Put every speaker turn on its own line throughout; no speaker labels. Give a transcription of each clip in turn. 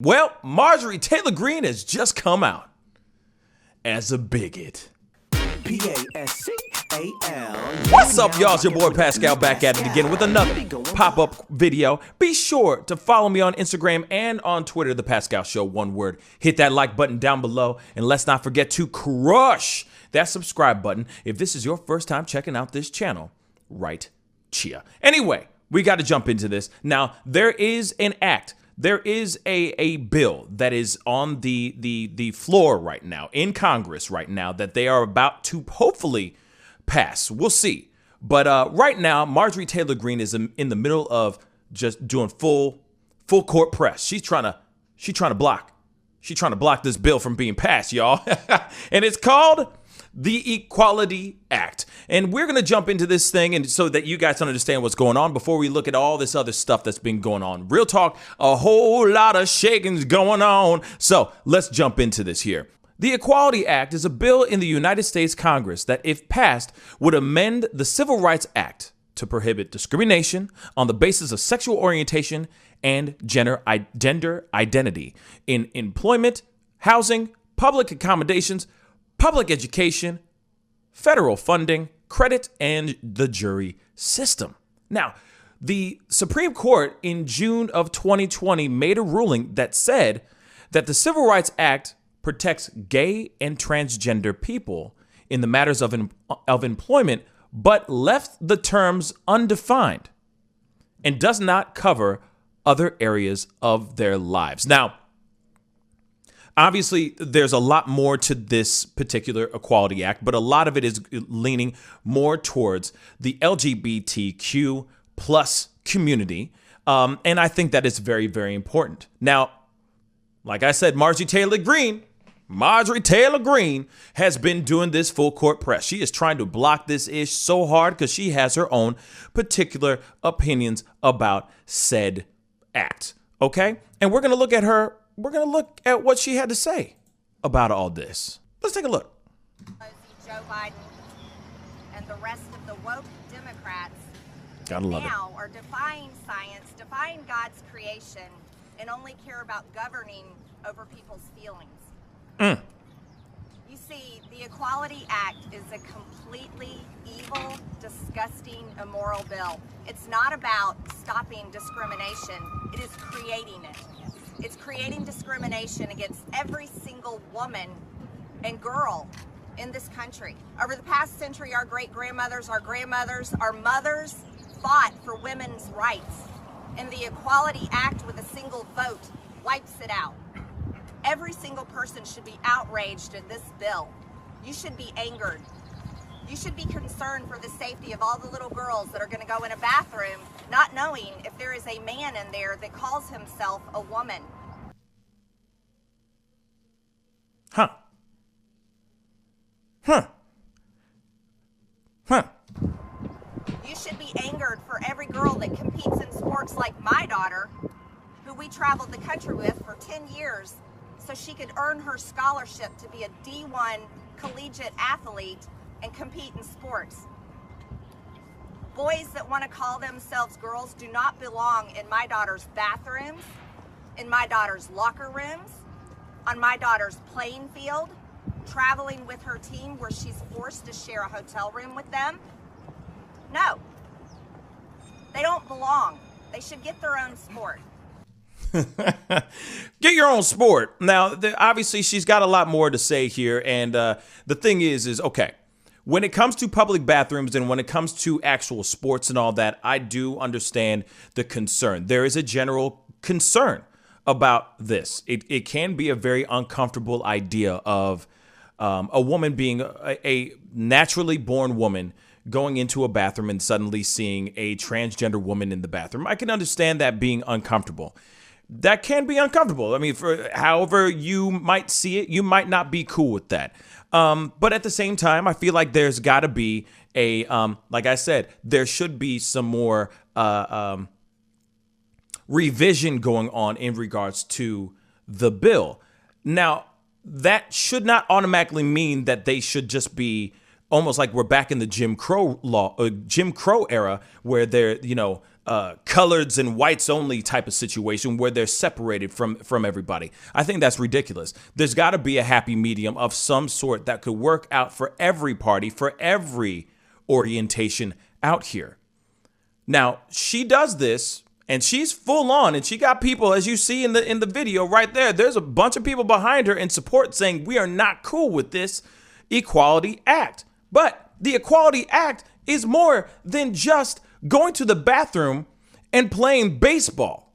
Well, Marjorie Taylor Greene has just come out as a bigot.
P-A-S-C-A-L.
What's up, y'all? It's your boy Pascal back at it again with another pop-up video. Be sure to follow me on Instagram and on Twitter, The Pascal Show, one word. Hit that like button down below, and let's not forget to crush that subscribe button if this is your first time checking out this channel. Right, chia. Anyway, we got to jump into this. Now, there is an act. There is a bill that is on the floor right now, in Congress right now, that they are about to hopefully pass. We'll see. But right now, Marjorie Taylor Greene is in the middle of just doing full court press. She's trying to block this bill from being passed, y'all. And it's called the Equality Act. And we're going to jump into this thing and so that you guys understand what's going on before we look at all this other stuff that's been going on. Real talk, a whole lot of shaking's going on. So let's jump into this here. The Equality Act is a bill in the United States Congress that, if passed, would amend the Civil Rights Act to prohibit discrimination on the basis of sexual orientation and gender identity in employment, housing, public accommodations, public education, federal funding, credit, and the jury system. Now, the Supreme Court in June of 2020 made a ruling that said that the Civil Rights Act protects gay and transgender people in the matters of employment, but left the terms undefined and does not cover other areas of their lives. Now, obviously, there's a lot more to this particular Equality Act, but a lot of it is leaning more towards the LGBTQ plus community. And I think that is very, very important. Now, like I said, Marjorie Taylor Greene has been doing this full court press. She is trying to block this ish so hard because she has her own particular opinions about said act. Okay? And we're going to look at her. We're going to look at what she had to say about all this. Let's take a look.
Joe Biden and the rest of the woke Democrats now are defying science, defying God's creation, and only care about governing over people's feelings. You see, the Equality Act is a completely evil, disgusting, immoral bill. It's not about stopping discrimination. It is creating it. It's creating discrimination against every single woman and girl in this country. Over the past century, our great-grandmothers, our grandmothers, our mothers fought for women's rights. And the Equality Act, with a single vote, wipes it out. Every single person should be outraged at this bill. You should be angered. You should be concerned for the safety of all the little girls that are going to go in a bathroom not knowing if there is a man in there that calls himself a woman. You should be angered for every girl that competes in sports like my daughter, who we traveled the country with for 10 years so she could earn her scholarship to be a D1 collegiate athlete and compete in sports. Boys that want to call themselves girls do not belong in my daughter's bathrooms, in my daughter's locker rooms, on my daughter's playing field, traveling with her team where she's forced to share a hotel room with them. No, they don't belong. They should get their own sport.
Get your own sport. Now, obviously, she's got a lot more to say here. And the thing is, okay, when it comes to public bathrooms and when it comes to actual sports and all that, I do understand the concern. There is a general concern about this. It can be a very uncomfortable idea of a woman being a naturally born woman going into a bathroom and suddenly seeing a transgender woman in the bathroom. I can understand that being uncomfortable. That can be uncomfortable. I mean, for however you might see it, you might not be cool with that. But at the same time, I feel like there's got to be a, like I said, there should be some more revision going on in regards to the bill. Now, that should not automatically mean that they should just be almost like we're back in the Jim Crow era, where they're, coloreds and whites only type of situation where they're separated from everybody. I think that's ridiculous. There's got to be a happy medium of some sort that could work out for every party, for every orientation out here. Now, she does this and she's full on, and she got people, as you see in the video right there, there's a bunch of people behind her in support saying we are not cool with this Equality Act. But the Equality Act is more than just going to the bathroom and playing baseball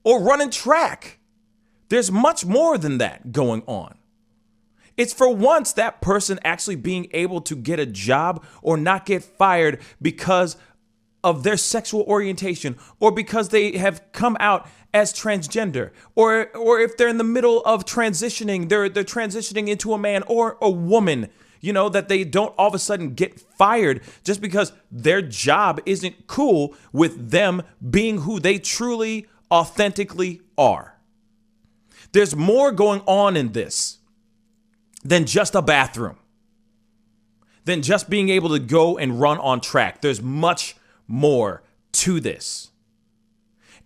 or running track. There's much more than that going on. It's for once that person actually being able to get a job or not get fired because of their sexual orientation, or because they have come out as transgender, or if they're in the middle of transitioning, they're transitioning into a man or a woman, that they don't all of a sudden get fired just because their job isn't cool with them being who they truly, authentically are. There's more going on in this than just a bathroom, than just being able to go and run on track. There's much more to this.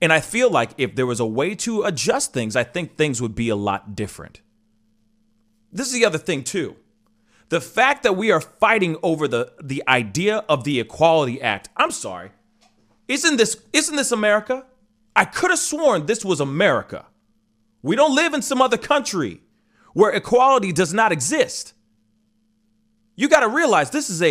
And I feel like if there was a way to adjust things, I think things would be a lot different. This is the other thing too. The fact that we are fighting over the idea of the Equality Act. I'm sorry. Isn't this America? I could have sworn this was America. We don't live in some other country where equality does not exist. You got to realize this is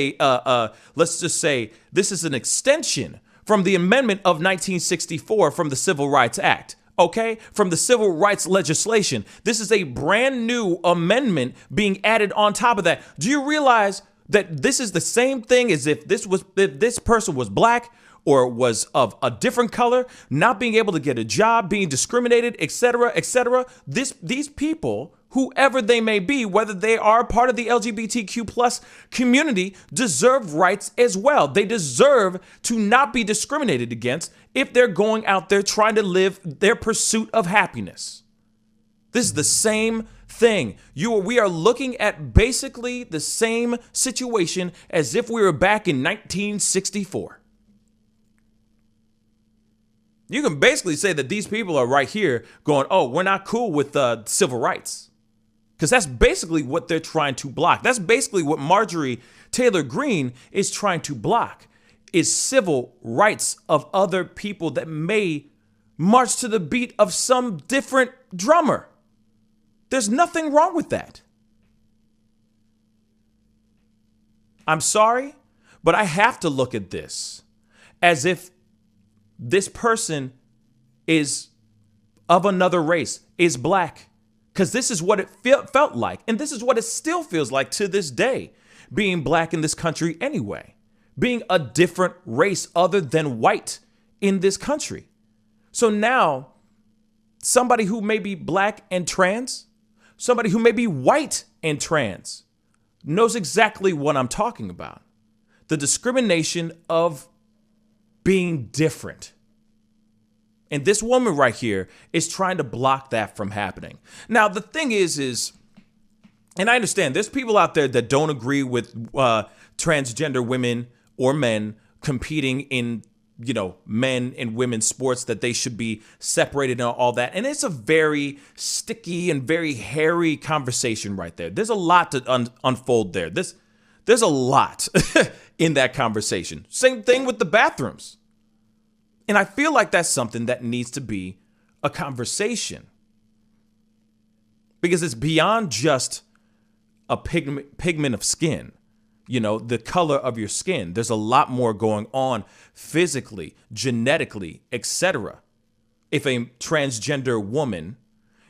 let's just say this is an extension from the amendment of 1964 from the Civil Rights Act, okay? From the Civil Rights legislation. This is a brand new amendment being added on top of that. Do you realize that this is the same thing as if this person was black or was of a different color, not being able to get a job, being discriminated, etc., etc.? These people, whoever they may be, whether they are part of the LGBTQ plus community, deserve rights as well. They deserve to not be discriminated against if they're going out there trying to live their pursuit of happiness. This is the same thing. We are looking at basically the same situation as if we were back in 1964. You can basically say that these people are right here going, oh, we're not cool with civil rights. Because that's basically what they're trying to block. That's basically what Marjorie Taylor Greene is trying to block, is civil rights of other people that may march to the beat of some different drummer. There's nothing wrong with that. I'm sorry, but I have to look at this as if this person is of another race, is black. Because this is what it felt like. And this is what it still feels like to this day, being black in this country anyway, being a different race other than white in this country. So now somebody who may be black and trans, somebody who may be white and trans, knows exactly what I'm talking about. The discrimination of being different. And this woman right here is trying to block that from happening. Now, the thing is, and I understand there's people out there that don't agree with transgender women or men competing in, men and women's sports, that they should be separated and all that. And it's a very sticky and very hairy conversation right there. There's a lot to unfold there. There's a lot in that conversation. Same thing with the bathrooms. And I feel like that's something that needs to be a conversation, because it's beyond just a pigment of skin, the color of your skin. There's a lot more going on physically, genetically, etc. If a transgender woman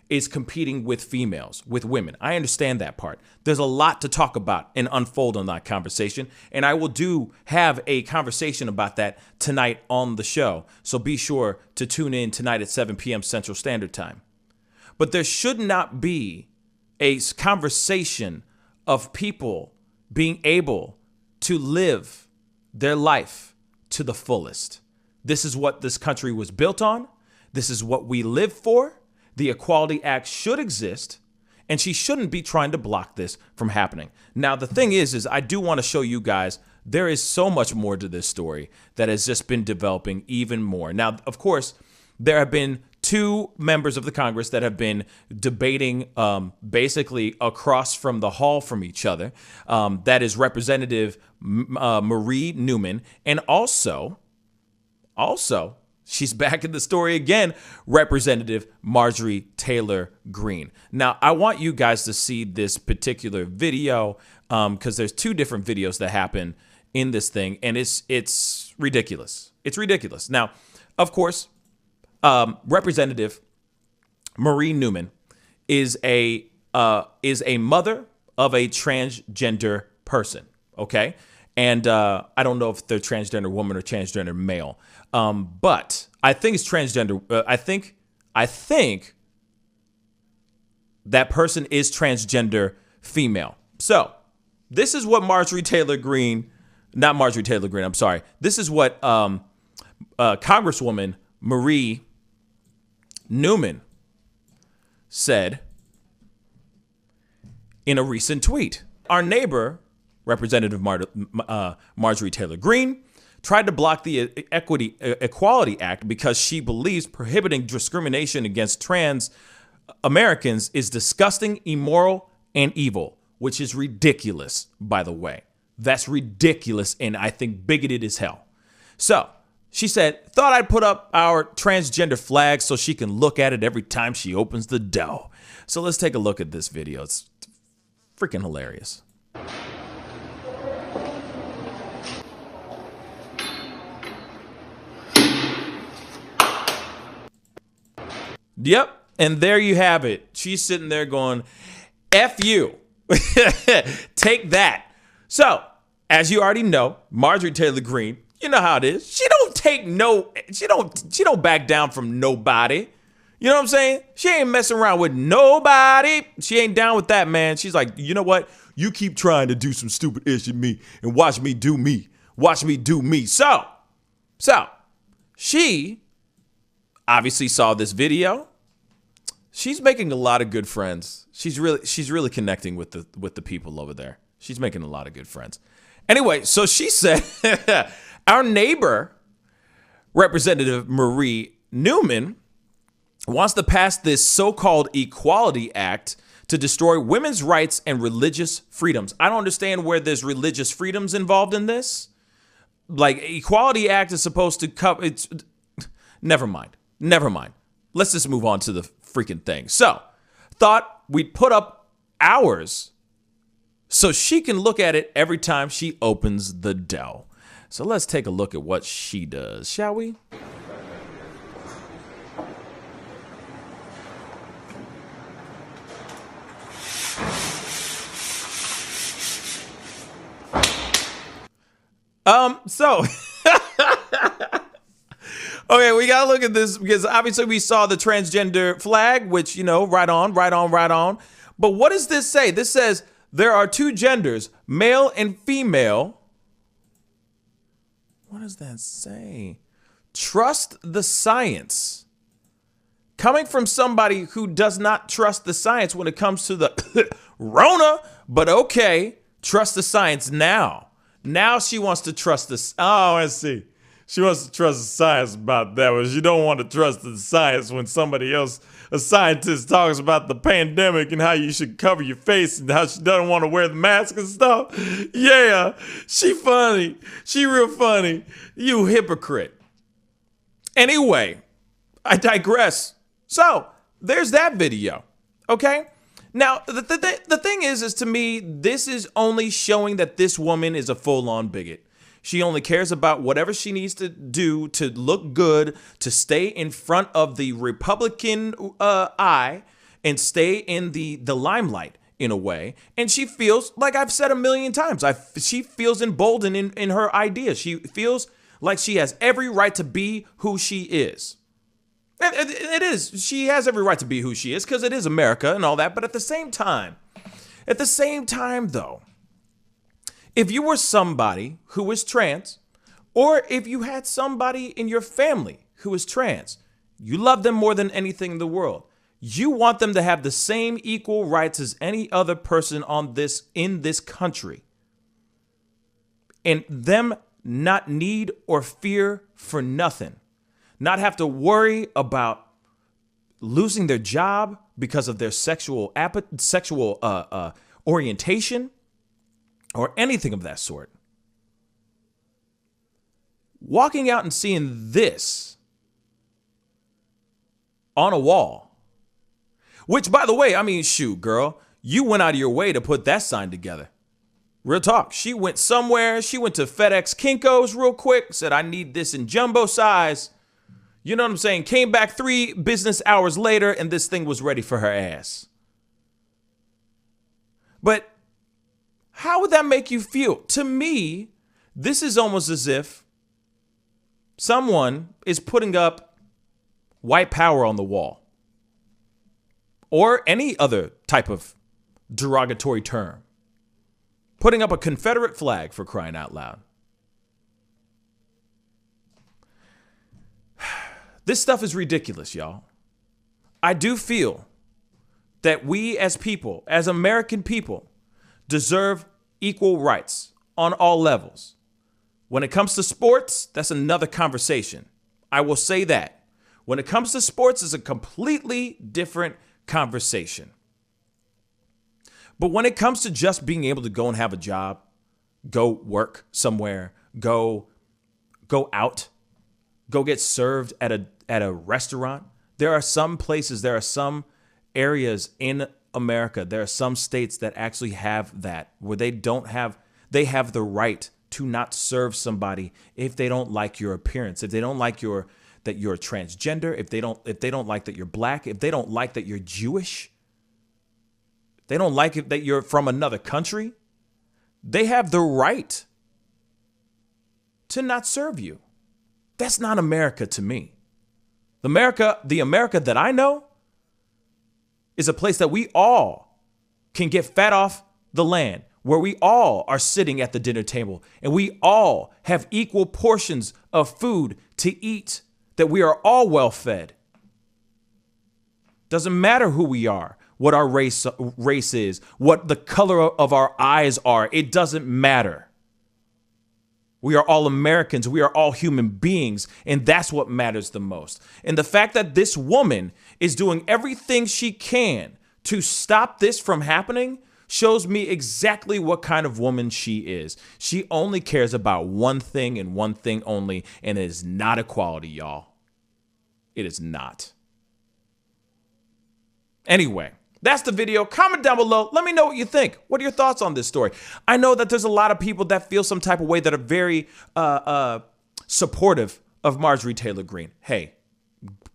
is competing with females, with women, I understand that part. There's a lot to talk about and unfold on that conversation. And I will have a conversation about that tonight on the show. So be sure to tune in tonight at 7 p.m. Central Standard Time. But there should not be a conversation of people being able to live their life to the fullest. This is what this country was built on. This is what we live for. The Equality Act should exist, and she shouldn't be trying to block this from happening. Now, the thing is I do want to show you guys there is so much more to this story that has just been developing even more. Now, of course, there have been two members of the Congress that have been debating basically across from the hall from each other. That is Representative Marie Newman, and also, she's back in the story again, Representative Marjorie Taylor Greene. Now, I want you guys to see this particular video because there's two different videos that happen in this thing, and it's ridiculous. It's ridiculous. Now, of course, Representative Marie Newman is a mother of a transgender person. Okay, and I don't know if they're transgender woman or transgender male, but I think it's transgender. I think that person is transgender female. So this is what Marjorie Taylor Greene, not Marjorie Taylor Greene. I'm sorry. This is what Congresswoman Marie Newman said in a recent tweet. Our neighbor, Representative Marjorie Taylor Greene, tried to block the Equality Act because she believes prohibiting discrimination against trans Americans is disgusting, immoral, and evil, which is ridiculous, by the way. That's ridiculous, and I think bigoted as hell. So, she said, thought I'd put up our transgender flag so she can look at it every time she opens the door. So let's take a look at this video. It's freaking hilarious. Yep, and there you have it. She's sitting there going, F you. Take that. So, as you already know, Marjorie Taylor Greene, you know how it is. She don't back down from nobody. You know what I'm saying? She ain't messing around with nobody. She ain't down with that, man. She's like, you know what? You keep trying to do some stupid ish to me and watch me do me. Watch me do me. So she obviously saw this video. She's making a lot of good friends. She's really connecting with the people over there. She's making a lot of good friends. Anyway, so she said, our neighbor, Representative Marie Newman, wants to pass this so-called Equality Act to destroy women's rights and religious freedoms. I don't understand where there's religious freedoms involved in this. Like, Equality Act is supposed to cover, it's, never mind. Let's just move on to the freaking thing. So, thought we'd put up ours so she can look at it every time she opens the door. So let's take a look at what she does, shall we? Okay, we gotta look at this because obviously we saw the transgender flag, which, you know, right on. But what does this say? This says there are two genders, male and female. What does that say? Trust the science. Coming from somebody who does not trust the science when it comes to the Rona, but okay, trust the science now. Now she wants to trust this. Oh, I see. She wants to trust the science about that, but she don't want to trust the science when somebody else, a scientist, talks about the pandemic and how you should cover your face and how she doesn't want to wear the mask and stuff. Yeah, she funny. She real funny. You hypocrite. Anyway, I digress. So, there's that video, okay? Now, the thing is to me, this is only showing that this woman is a full-on bigot. She only cares about whatever she needs to do to look good, to stay in front of the Republican eye and stay in the limelight in a way. And she feels, like I've said a million times, she feels emboldened in her ideas. She feels like she has every right to be who she is. It is. She has every right to be who she is because it is America and all that. But at the same time though, if you were somebody who is trans, or if you had somebody in your family who is trans, you love them more than anything in the world. You want them to have the same equal rights as any other person in this country. And them not need or fear for nothing. Not have to worry about losing their job because of their sexual orientation or anything of that sort. Walking out and seeing this on a wall, which, by the way, I mean, shoot, girl, you went out of your way to put that sign together. Real talk. She went somewhere. She went to FedEx Kinko's real quick, said, I need this in jumbo size. You know what I'm saying? Came back 3 business hours later, and this thing was ready for her ass. But how would that make you feel? To me, this is almost as if someone is putting up white power on the wall or any other type of derogatory term. Putting up a Confederate flag, for crying out loud. This stuff is ridiculous, y'all. I do feel that we as people, as American people, deserve equal rights on all levels. When it comes to sports, that's another conversation. I will say that. When it comes to sports, it's a completely different conversation. But when it comes to just being able to go and have a job, go work somewhere, go out, go get served at a restaurant, there are some places, there are some areas in America, there are some states that actually have that, where they have the right to not serve somebody if they don't like your appearance, if they don't like that you're transgender, if they don't like that you're black, if they don't like that you're Jewish, they don't like it that you're from another country, they have the right to not serve you. That's not America to me. The America that I know is a place that we all can get fat off the land, where we all are sitting at the dinner table and we all have equal portions of food to eat, that we are all well fed. Doesn't matter who we are, what our race is, what the color of our eyes are. It doesn't matter. We are all Americans. We are all human beings. And that's what matters the most. And the fact that this woman is doing everything she can to stop this from happening shows me exactly what kind of woman she is. She only cares about one thing and one thing only, and it is not equality, y'all. It is not. Anyway, that's the video. Comment down below. Let me know what you think. What are your thoughts on this story? I know that there's a lot of people that feel some type of way that are very supportive of Marjorie Taylor Greene. Hey,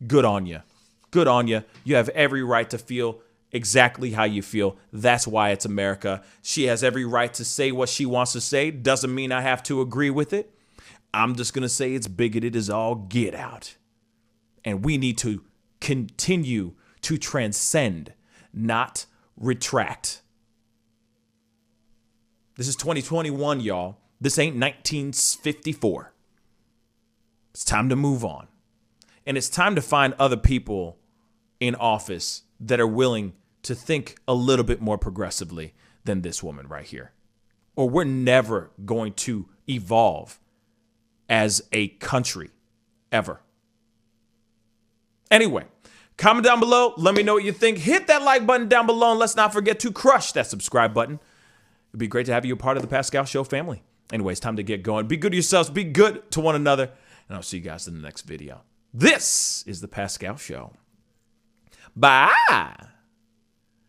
good on you. Good on you. You have every right to feel exactly how you feel. That's why it's America. She has every right to say what she wants to say. Doesn't mean I have to agree with it. I'm just going to say it's bigoted as all get out. And we need to continue to transcend, not retract. This is 2021, y'all. This ain't 1954. It's time to move on. And it's time to find other people in office that are willing to think a little bit more progressively than this woman right here. Or we're never going to evolve as a country, ever. Anyway, comment down below. Let me know what you think. Hit that like button down below, and let's not forget to crush that subscribe button. It'd be great to have you a part of the Pascal Show family. Anyways, time to get going. Be good to yourselves. Be good to one another. And I'll see you guys in the next video. This is the Pascal Show. Bye.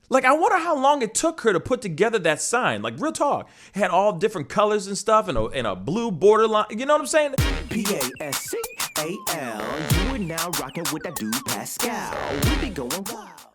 Like, I wonder how long it took her to put together that sign. Like, real talk. It had all different colors and stuff and a blue borderline. You know what I'm saying?
Pascal. You are now rocking with that dude Pascal. We be going wild.